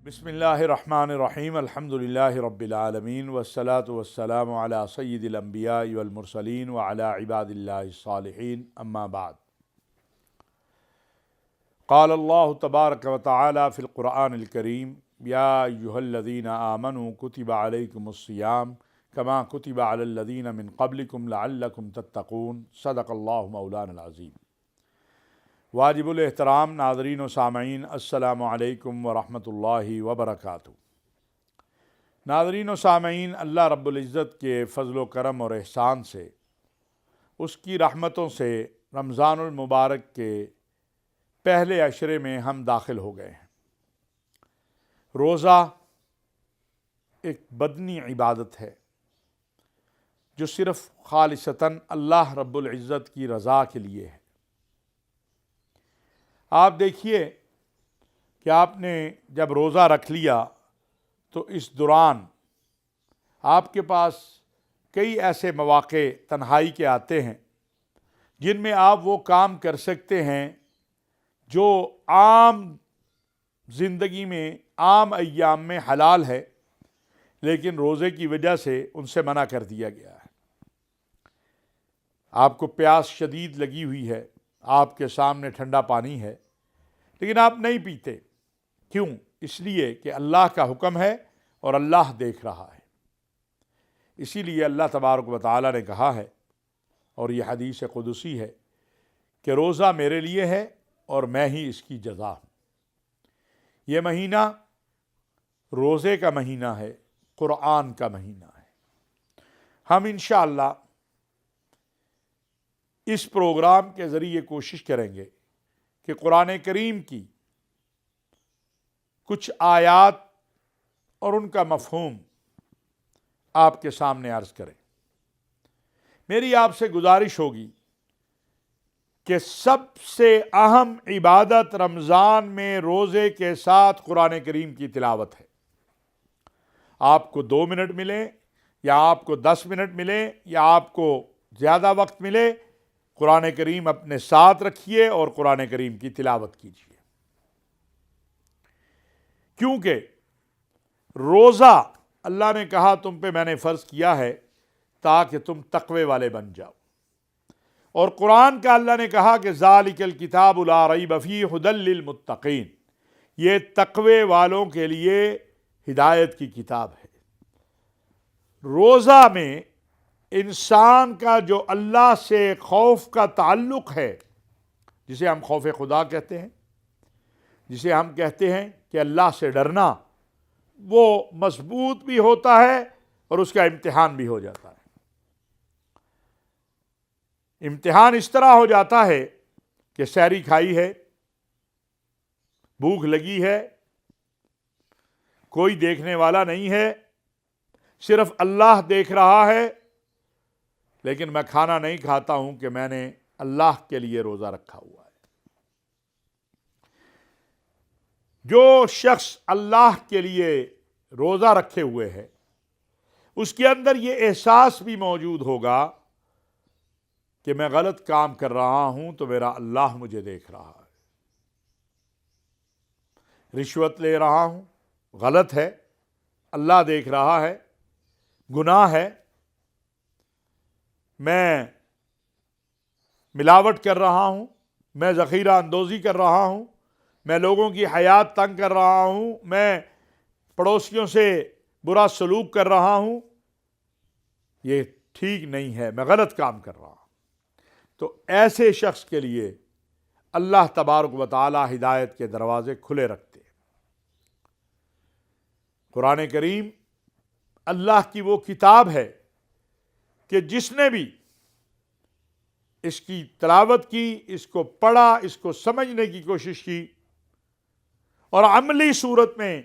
बिस्मिल्लाहिर्रहमानिर्रहीम अल्हम्दुलिल्लाहि रब्बिल आलमीन वस्सलातु वस्सलामु अला सय्यिदिल अंबियाइ वल मुरसलीन व अला इबादिल्लाहिस सालिहीन अम्मा बाद। क़ाल अल्लाहु तबारक व तआला फ़िल क़ुरआनिल करीम या अय्युहल्लज़ीना आमनू कुतिबा अलैकुमुस्सियाम कमा कुतिबा अलल्लज़ीना मिन क़ब्लिकुम लअल्लकुम तत्तक़ून। सदक़ल्लाहु मौलाना अज़ीम। वाजिबुल एहतराम नाज़रीन व सामईन, अस्सलामु अलैकुम व रहमतुल्लाहि व बरकातुहू। नाज़रीन व सामईन, अल्लाह रब्बुल इज़्ज़त के फ़ज़ल व करम और एहसान से, उसकी रहमतों से रमज़ानुल मुबारक के पहले अशरे में हम दाखिल हो गए हैं। रोज़ा एक बदनी इबादत है जो सिर्फ़ खालिसतन अल्लाह रब्बुल इज़्ज़त की रज़ा के लिए है। आप देखिए कि आपने जब रोज़ा रख लिया तो इस दौरान आपके पास कई ऐसे मौक़े तन्हाई के आते हैं जिनमें आप वो काम कर सकते हैं जो आम ज़िंदगी में आम अय्याम में हलाल है, लेकिन रोज़े की वजह से उनसे मना कर दिया गया है। आपको प्यास शदीद लगी हुई है, आपके सामने ठंडा पानी है, लेकिन आप नहीं पीते। क्यों? इसलिए कि अल्लाह का हुक्म है और अल्लाह देख रहा है। इसीलिए अल्लाह तबारक व तआला ने कहा है, और यह हदीस क़ुदसी है, कि रोज़ा मेरे लिए है और मैं ही इसकी जज़ा हूँ। ये महीना रोज़े का महीना है, क़ुरआन का महीना है। हम इंशाअल्लाह इस प्रोग्राम के ज़रिए कोशिश करेंगे कि कुरान करीम की कुछ आयात और उनका मफ़हूम आपके सामने अर्ज़ करें। मेरी आपसे गुजारिश होगी कि सबसे अहम इबादत रमज़ान में रोज़े के साथ कुरान करीम की तिलावत है। आपको 2 मिनट मिले या आपको 10 मिनट मिले या आपको ज़्यादा वक्त मिले, कुरान करीम अपने साथ रखिए और कुरान करीम की तिलावत कीजिए। क्योंकि रोज़ा अल्लाह ने कहा तुम पे मैंने फ़र्ज़ किया है ताकि तुम तक़वे वाले बन जाओ, और कुरान का अल्लाह ने कहा कि ज़ालिकल किताबु ला रैब फ़ीहि हुदल लिल मुत्तक़ीन, ये तक़वे वालों के लिए हिदायत की किताब है। रोज़ा में इंसान का जो अल्लाह से खौफ का ताल्लुक़ है, जिसे हम खौफ खुदा कहते हैं, जिसे हम कहते हैं कि अल्लाह से डरना, वो मजबूत भी होता है और उसका इम्तिहान भी हो जाता है। इम्तिहान इस तरह हो जाता है कि सहरी खाई है, भूख लगी है, कोई देखने वाला नहीं है, सिर्फ अल्लाह देख रहा है, लेकिन मैं खाना नहीं खाता हूं कि मैंने अल्लाह के लिए रोज़ा रखा हुआ है। जो शख्स अल्लाह के लिए रोज़ा रखे हुए है, उसके अंदर ये एहसास भी मौजूद होगा कि मैं गलत काम कर रहा हूं तो मेरा अल्लाह मुझे देख रहा है। रिश्वत ले रहा हूं, गलत है, अल्लाह देख रहा है, गुनाह है। मैं मिलावट कर रहा हूं, मैं ज़ख़ीरा अंदोज़ी कर रहा हूं, मैं लोगों की हयात तंग कर रहा हूं, मैं पड़ोसियों से बुरा सलूक कर रहा हूं, ये ठीक नहीं है, मैं गलत काम कर रहा हूं। तो ऐसे शख्स के लिए अल्लाह तबारक व तआला हिदायत के दरवाजे खुले रखते हैं। कुरान करीम अल्लाह की वो किताब है कि जिसने भी इसकी तिलावत की, इसको पढ़ा, इसको समझने की कोशिश की और अमली सूरत में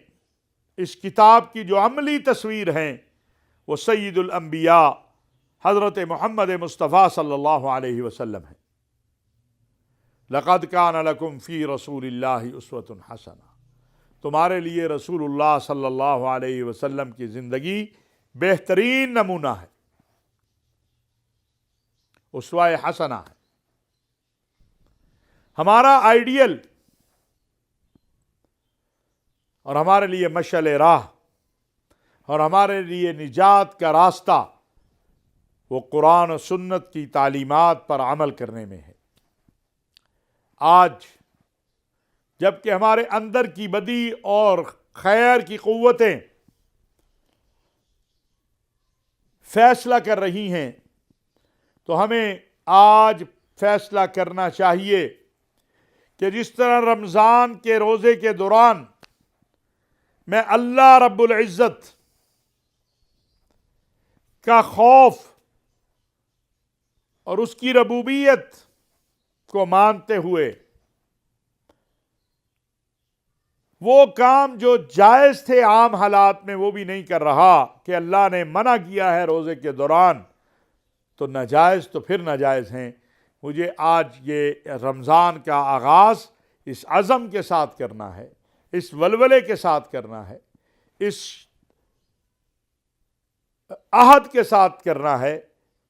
इस किताब की जो अमली तस्वीर हैं वो सय्यिदुल अंबिया हज़रत मोहम्मद मुस्तफ़ा सल्लल्लाहु अलैहि वसल्लम है। लक़द कान लकुम फ़ी रसूलिल्लाहि उस्वतुन हसना, तुम्हारे लिए रसूलुल्लाह सल्लल्लाहु अलैहि वसल्लम की ज़िंदगी बेहतरीन नमूना है, उस्वा-ए हसना है। हमारा आइडियल اور ہمارے لیے مشعل راہ اور ہمارے لیے نجات کا راستہ وہ قرآن و سنت کی تعلیمات پر عمل کرنے میں ہے۔ آج جب کہ ہمارے اندر کی بدی اور خیر کی قوتیں فیصلہ کر رہی ہیں، تو ہمیں آج فیصلہ کرنا چاہیے کہ جس طرح رمضان کے روزے کے دوران میں اللہ رب العزت کا خوف اور اس کی ربوبیت کو مانتے ہوئے وہ کام جو جائز تھے عام حالات میں وہ بھی نہیں کر رہا کہ اللہ نے منع کیا ہے روزے کے دوران تو ناجائز تو پھر ناجائز ہیں۔ مجھے آج یہ رمضان کا آغاز اس عزم کے ساتھ کرنا ہے، اس ولولے کے ساتھ کرنا ہے، اس عہد کے ساتھ کرنا ہے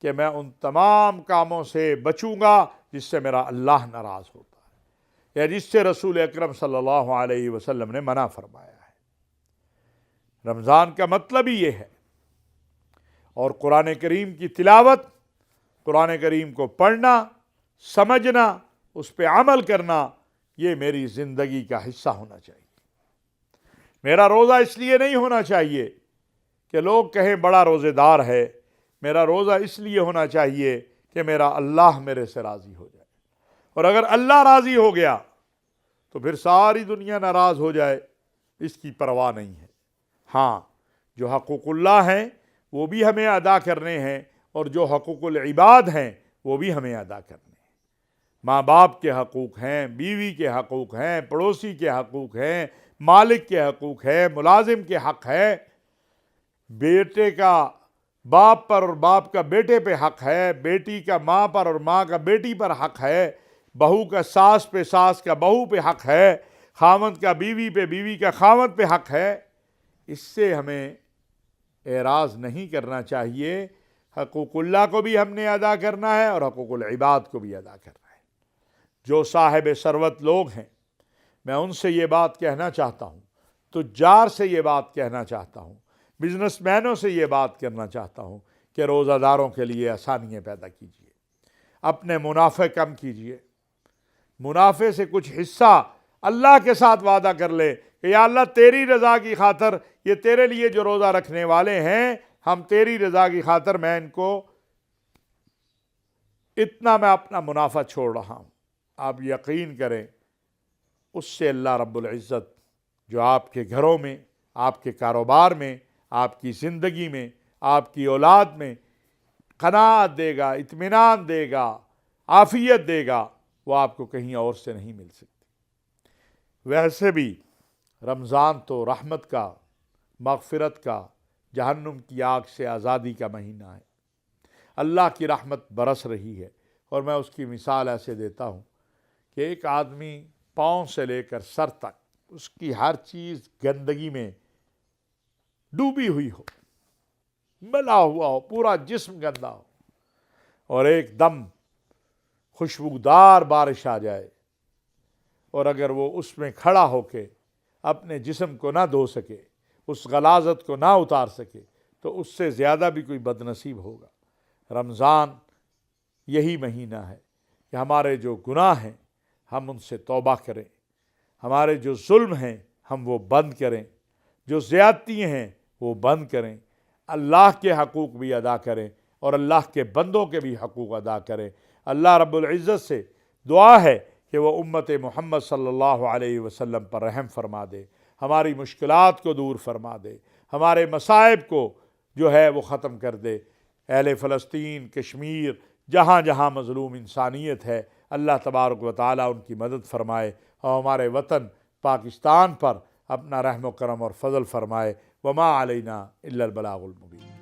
کہ میں ان تمام کاموں سے بچوں گا جس سے میرا اللہ ناراض ہوتا ہے یا جس سے رسول اکرم صلی اللہ علیہ وسلم نے منع فرمایا ہے۔ رمضان کا مطلب ہی یہ ہے، اور قرآن کریم کی تلاوت، قرآن کریم کو پڑھنا، سمجھنا، اس پہ عمل کرنا، یہ میری زندگی کا حصہ ہونا چاہیے۔ میرا روزہ اس لیے نہیں ہونا چاہیے کہ لوگ کہیں بڑا روزے دار ہے، میرا روزہ اس لیے ہونا چاہیے کہ میرا اللہ میرے سے راضی ہو جائے، اور اگر اللہ راضی ہو گیا تو پھر ساری دنیا ناراض ہو جائے، اس کی پرواہ نہیں ہے۔ ہاں، جو حقوق اللہ ہیں وہ بھی ہمیں ادا کرنے ہیں، اور جو حقوق العباد ہیں وہ بھی ہمیں ادا کرنے ہیں۔ ماں باپ کے حقوق ہیں، بیوی کے حقوق ہیں، پڑوسی کے حقوق ہیں، مالک کے حقوق ہیں، ملازم کے حق ہے، بیٹے کا باپ پر اور باپ کا بیٹے پہ حق ہے، بیٹی کا ماں پر اور ماں کا بیٹی پر حق ہے، بہو کا ساس پہ، ساس کا بہو پہ حق ہے، خاوند کا بیوی پہ، بیوی کا خاوند پہ حق ہے۔ اس سے ہمیں اعراض نہیں کرنا چاہیے۔ حقوق اللہ کو بھی ہم نے ادا کرنا ہے اور حقوق العباد کو بھی ادا کرنا ہے۔ جو صاحب ثروت لوگ ہیں، میں ان سے یہ بات کہنا چاہتا ہوں، تجار سے یہ بات کہنا چاہتا ہوں، بزنس مینوں سے یہ بات کرنا چاہتا ہوں کہ روزہ داروں کے لیے آسانیاں پیدا کیجیے، اپنے منافع کم کیجیے، منافع سے کچھ حصہ اللہ کے ساتھ وعدہ کر لے کہ یا اللہ تیری رضا کی خاطر یہ تیرے لیے جو روزہ رکھنے والے ہیں، ہم تیری رضا کی خاطر میں ان کو اتنا میں اپنا منافع چھوڑ رہا ہوں۔ آپ یقین کریں، اس سے اللہ رب العزت جو آپ کے گھروں میں، آپ کے کاروبار میں، آپ کی زندگی میں، آپ کی اولاد میں قناعت دے گا، اطمینان دے گا، عافیت دے گا، وہ آپ کو کہیں اور سے نہیں مل سکتی۔ ویسے بھی رمضان تو رحمت کا، مغفرت کا، جہنم کی آگ سے آزادی کا مہینہ ہے۔ اللہ کی رحمت برس رہی ہے، اور میں اس کی مثال ایسے دیتا ہوں کہ ایک آدمی پاؤں سے لے کر سر تک اس کی ہر چیز گندگی میں ڈوبی ہوئی ہو، ملا ہوا ہو، پورا جسم گندا ہو، اور ایک دم خوشبودار بارش آ جائے، اور اگر وہ اس میں کھڑا ہو کے اپنے جسم کو نہ دھو سکے، اس غلاظت کو نہ اتار سکے، تو اس سے زیادہ بھی کوئی بد نصیب ہوگا۔ رمضان یہی مہینہ ہے کہ ہمارے جو گناہ ہیں ہم ان سے توبہ کریں، ہمارے جو ظلم ہیں ہم وہ بند کریں، جو زیادتی ہیں وہ بند کریں، اللہ کے حقوق بھی ادا کریں اور اللہ کے بندوں کے بھی حقوق ادا کریں۔ اللہ رب العزت سے دعا ہے کہ وہ امت محمد صلی اللہ علیہ وسلم پر رحم فرما دے، ہماری مشکلات کو دور فرما دے، ہمارے مصائب کو جو ہے وہ ختم کر دے۔ اہل فلسطین، کشمیر، جہاں جہاں مظلوم انسانیت ہے، اللہ تبارک و تعالیٰ ان کی مدد فرمائے، اور ہمارے وطن پاکستان پر اپنا رحم و کرم اور فضل فرمائے۔ وما علینا الا البلاغ المبین۔